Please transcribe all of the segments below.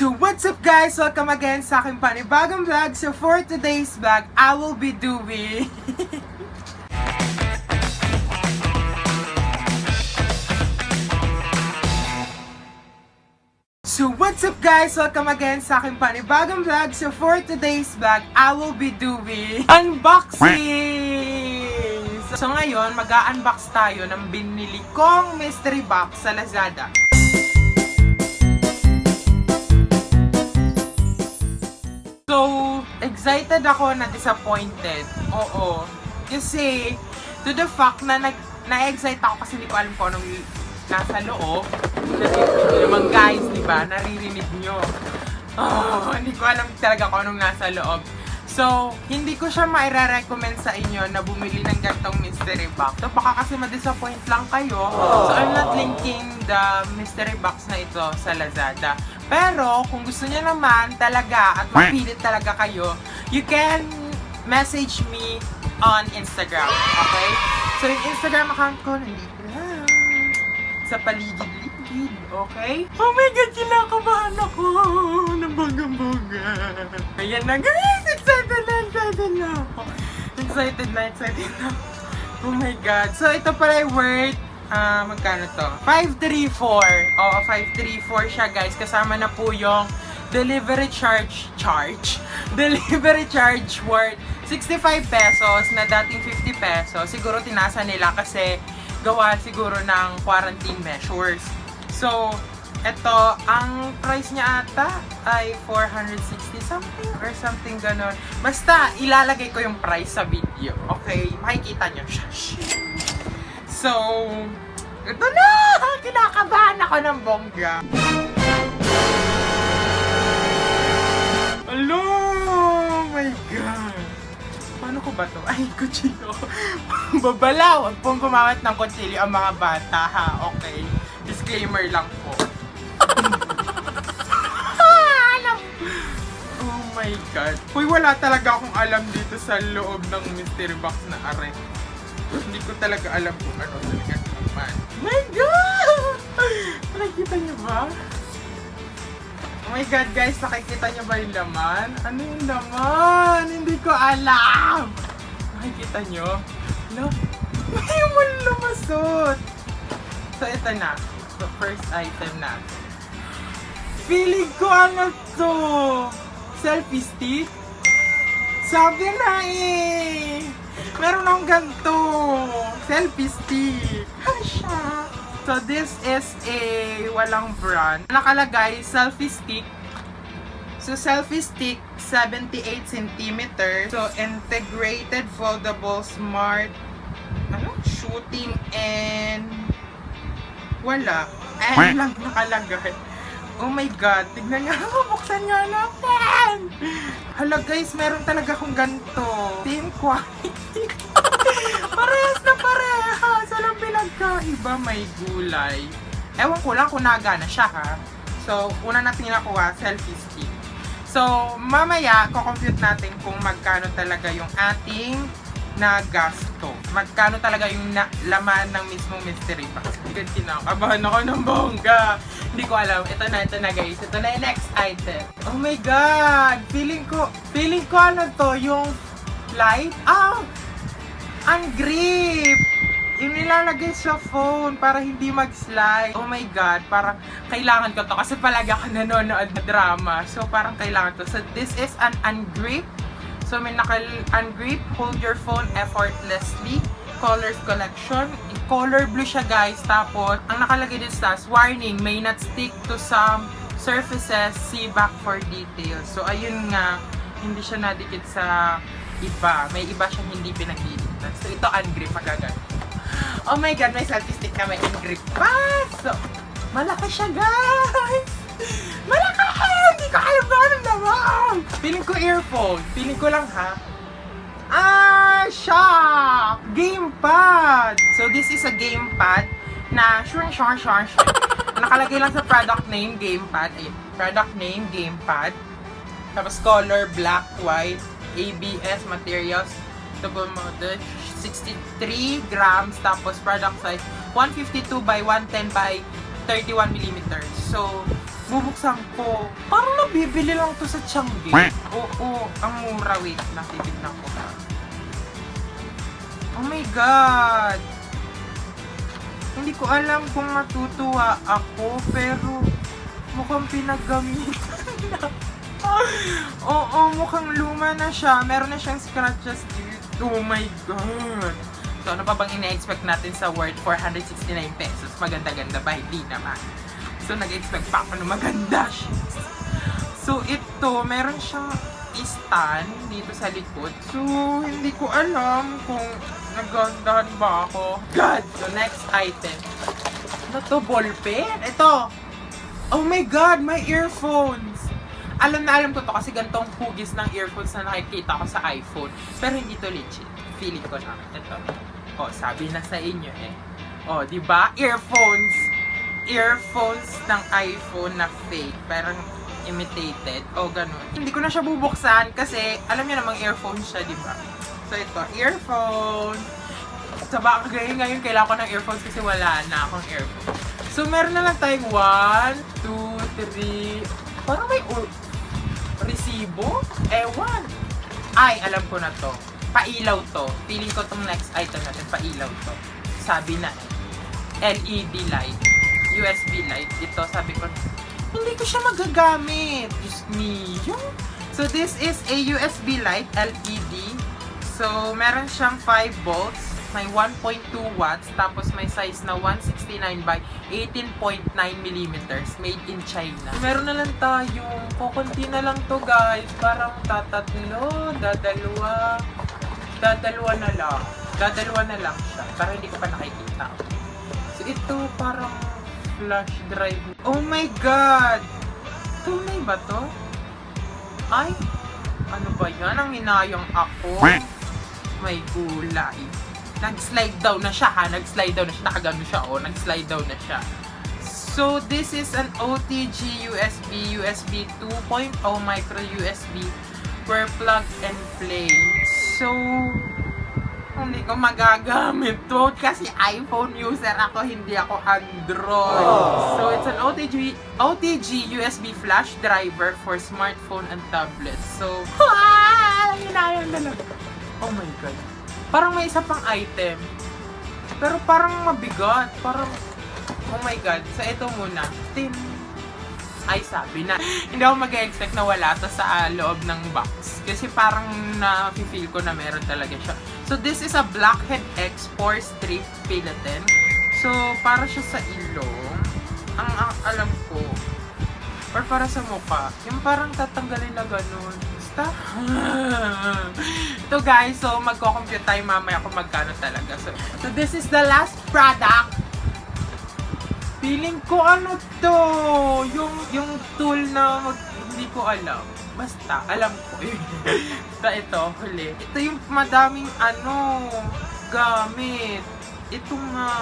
So what's up guys? Welcome again sa aking panibagong vlog. So for today's vlog, I will be doing So what's up guys? Welcome again sa aking panibagong vlog. So for today's vlog, I will be doing unboxing! So ngayon, mag-unbox tayo ng binili kong mystery box sa Lazada. So, excited ako na disappointed. Oo. Kasi, to the fact na na-excite ako kasi hindi ko alam kung anong nasa loob. Kasi naman guys, di ba? Naririnig nyo. Oh, hindi ko alam talaga kung anong nasa loob. So, hindi ko siya maire-recommend sa inyo na bumili ng gantong mystery box. So, baka kasi ma-disappoint lang kayo. So, I'm not linking the mystery box na ito sa Lazada. Pero, kung gusto niyo naman talaga at mapilit talaga kayo, you can message me on Instagram. Okay? So, yung Instagram account ko, nandito lang. Sa paligid-ligid. Okay? Oh my God, kinakabahan ako. Nabangga-bangga. Ayan na guys! Excited na ako. Excited na. Oh my God. So, ito pala yung worth, magkano to? 534. Oo, 534 siya guys. Kasama na po yung delivery charge. Delivery charge worth 65 pesos na dating 50 pesos. Siguro tinasa nila kasi gawa siguro ng quarantine measures. So, ito, ang price niya ata ay 460 something or something ganon. Basta, ilalagay ko yung price sa video. Okay? Makikita nyo siya. So, ito na! Kinakabahan ako ng bongga. Hello! Oh my God! Paano ko ba to? Ay, kutsilyo. Babalaw! Huwag pong gumamit ng kutsilyo ang mga bata, ha? Okay? Disclaimer lang po. Oh my God. Uy, wala talaga akong alam dito sa loob ng mystery box na are. Hindi ko talaga alam kung ano talaga naman. Oh my God! Nakikita niyo ba? Oh my God, guys, nakikita niyo ba yung laman? Ano yung laman? Hindi ko alam! Nakikita niyo? No? May yung lumasot! So, ito na. So, first item na. Feeling ko ano to? Selfie stick? Sabi na eh! Meron akong ganito! Selfie stick! Hasha! So, this is a walang brand. Nakalagay, selfie stick. So, selfie stick, 78 cm. So, integrated, foldable, smart, shooting, and wala. And lang nakalagay. Oh my God, tignan nga, buksan nga natin! Hala guys, meron talaga akong ganito. Same quality. Parehas na parehas. Walang pinagkaiba, may gulay. Ewan ko lang kung nagana siya ha. So, una natin nakuha, selfie stick. So, mamaya, kukompute natin kung magkano talaga yung ating nagasto. Magkano talaga yung laman ng mismong mystery box. Hindi kinakabahan ako ng bongga. Hindi ko alam. Ito na guys. Ito na yung next item. Oh my God! Feeling ko ano to, yung light? Ang grip! Yung nilalagay sa phone para hindi mag-slide. Oh my God, parang kailangan ko to kasi palagi ako nanonood na drama. So parang kailangan to. So this is an ungrip. So may naka-ungrip, hold your phone effortlessly. Colors collection. Color blue siya guys. Tapos, ang nakalagay dito sa warning, may not stick to some surfaces, see back for details. So ayun nga, hindi siya nadikit sa iba. May iba siyang hindi pinag-iitan. So ito ungrip agad. Oh my God, may selfie stick na may ungrip pa. So, malaki siya guys. Malaki! Hindi ko alam kung anong naman. Feeling ko earphone. Feeling ko lang ha. Shock! Gamepad! So, this is a gamepad na nakalagay lang sa product name, gamepad. Ayun, product name, gamepad. Tapos color, black, white, ABS materials. Double model, 63 grams. Tapos product size, 152 by 110 by 31 millimeters. So, Bubuksan ko. Parang nabibili lang to sa Changi. Oo, ang mura. Wait, natitignan ko na. Oh my God! Hindi ko alam kung matutuwa ako, pero mukhang pinagamitan na. Oo, mukhang luma na siya. Meron na siyang scratches dito. Oh my God! So, ano pa bang ina-expect natin sa worth 469 pesos? Maganda-ganda ba? Hindi naman. So, nag-expect pa ako na maganda siya. So, ito, meron siyang stand dito sa likod. So, hindi ko alam kung nagandahan ba ako. God! So, next item. Ano to? Ballpen? Ito! Oh my God! My earphones! Alam na alam ko to kasi gantong hugis ng earphones na nakikita ko sa iPhone. Pero hindi to legit. Feeling ko na. Ito. Oh, sabi na sa inyo eh. Oh, di ba? Earphones! Earphones ng iPhone na fake. Parang imitated. O, ganun. Hindi ko na siya bubuksan kasi alam niyo namang earphone siya, di ba? So, ito. Earphone. Sa bagay ngayon, kailangan ko ng earphones kasi wala na akong earphone. So, meron na lang tayong 1, 2, 3. Parang may resibo? Ewan. Ay, alam ko na to. Pailaw to. Feeling ko tong next item natin, pailaw to. Sabi na LED light. USB light. Ito, sabi ko, hindi ko siya magagamit. Diyos me. So, this is a USB light, LED. So, meron siyang 5 volts. May 1.2 watts. Tapos, may size na 169 by 18.9 millimeters. Made in China. Meron na lang tayong, kukunti na lang to guys. Parang tatatlo, dadalawa na lang. Dadalawa na lang siya. Parang hindi ko pa nakikita. So, ito parang flash drive. Oh my God! Tunay ba to? Ay! Ano ba yan? Ang hinayang ako. May kulay. Nag-slide down na siya ha. Nag-slide down na siya. Nakagano siya oh. Nag-slide down na siya. So, this is an OTG USB, USB 2.0 micro USB for plug and play. So, hindi ko magagamit to kasi iPhone user ako, hindi ako Android. So, it's an OTG USB flash driver for smartphone and tablet. So, hinayang na lang. Oh my God. Parang may isa pang item. Pero parang mabigat. Parang, oh my God. So, ito muna. Ay, sabi na. Hindi ako mag-expect na wala to sa loob ng box. Kasi parang na-feel ko na meron talaga siya. So, this is a Blackhead X4 strip Pilaten. So, para siya sa ilong. Ang alam ko. Or para sa mukha. Yung parang tatanggalin na ganun. Basta. Ito guys, so magko-compute tayo mamaya kung magkano talaga. So, this is the last product. Feeling ko ano to, yung tool na hindi ko alam. Basta, alam ko. Ito, huli. Ito yung madaming gamit. Ito nga.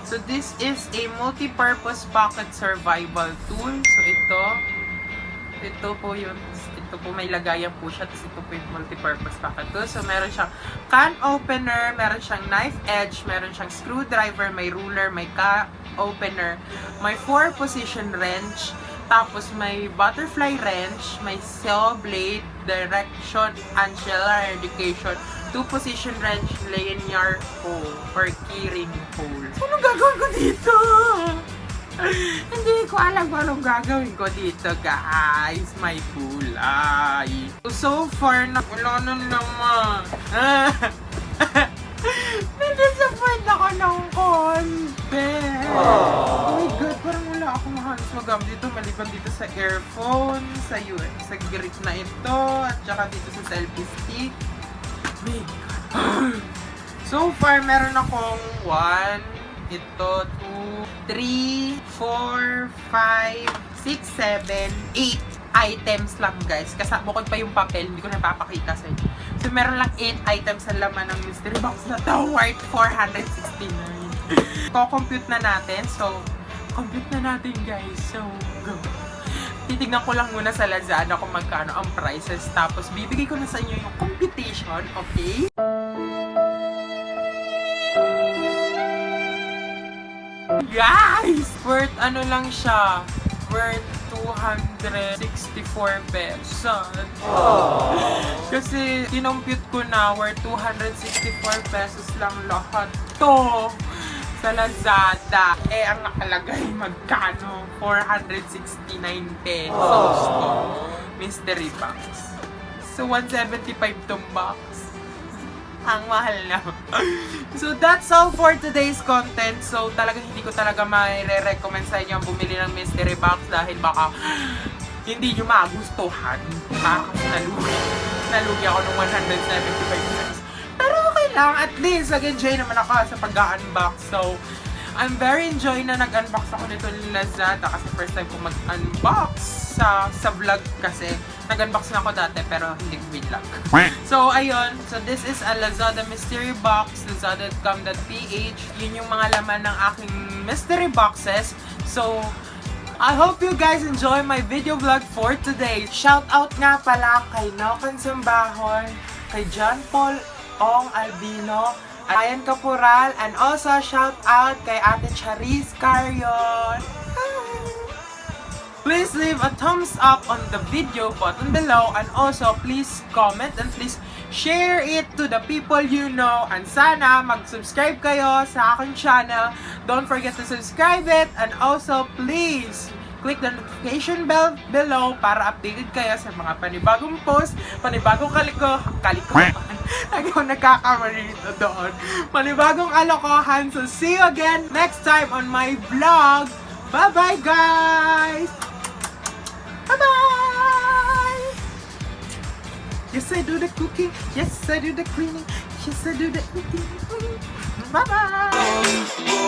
So, this is a multi-purpose pocket survival tool. So, ito po yun. Ito po may lagayan po siya. Tapos ito po yung multi-purpose pocket tool. So, meron siyang can opener, meron siyang knife edge, meron siyang screwdriver, may ruler, may opener, may 4-position wrench, tapos may butterfly wrench, may saw blade, direction, ancillary indication, 2-position wrench, linear hole, or keyring hole. So, anong gagawin ko dito? Hindi ko alam kung anong gagawin ko dito, guys. May kulay. So far, wala na naman. Na-disappoint ako ng konti. Oh my God, parang wala akong halos magamit dito. Maliban dito sa earphone, sa grip na ito, at saka dito sa selfie stick. Oh my God. So far, meron akong 1, ito, 2, 3, 4, 5, 6, 7, 8 items lang guys. Kasi bukod pa yung papel, hindi ko napapakita sa inyo. So, meron lang 8 items sa laman ng mystery box na to, worth 469. Ko-compute na natin. So, compute na natin guys. So, go. Titignan ko lang muna sa Lazada kung magkano ang prices. Tapos, bibigay ko na sa inyo yung computation. Okay? Guys! Worth ano lang siya? Worth 264 pesos. Kasi kinompute ko na worth 264 pesos lang lahat to sa Lazada. Eh, ang nakalagay magkano? 469 pesos to. Mystery box. So, 175 tong box. Ang mahal na. So, that's all for today's content. So, talagang hindi ko talaga mai-recommend sa inyo ang bumili ng mystery box dahil baka hindi nyo magustuhan. Kasi nalugi ako ng 175 pesos. Pero okay lang. At least, nag-enjoy naman ako sa pag-unbox. So, I'm very enjoy na nag-unbox ako nito ng Lazada kasi first time ko mag-unbox sa vlog kasi nag-unbox na ako dati pero hindi ko vlog. So, ayun. So, this is a Lazada mystery box, lazada.com.ph. Yun yung mga laman ng aking mystery boxes. So, I hope you guys enjoy my video vlog for today. Shout out nga pala kay Nokan Sambahon, kay John Paul Ong Albino, Ayan Caporal, and also shout out kay Ate Charis Carion. Please leave a thumbs up on the video button below and also please comment and please share it to the people you know and sana mag-subscribe kayo sa aking channel. Don't forget to subscribe it and also please click the notification bell below para updated kayo sa mga panibagong post, panibagong kalikohan. Ako nagkakamali ito doon. Panibagong alokohan. So see you again next time on my vlog. Bye-bye guys! Bye-bye! Yes, I do the cooking. Yes, I do the cleaning. Yes, I do the eating. Bye-bye!